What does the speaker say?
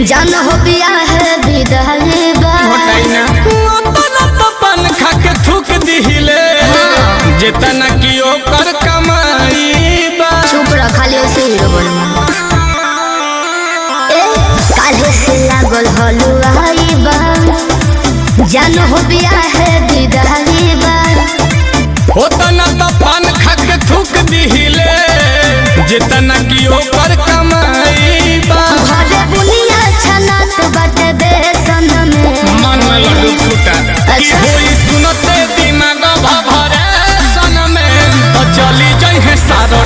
जान हो बिया है विदाई बा तो पान खा के थूक दिहिले जितना की ओकर कमाई बा। चुप रह खाली ऐसे ही बोल काले से लागल हलुआई बा जान हो बिया है विदाई बा होतना तो पान खा के थूक दिहिले जितना की ओकर कमाई बा। घरे बुनिया छनात बाटे बेसन में मन में लड्डू फूटा की होई सुनते दिमाग भभरे सन में तो चली जाई है सारो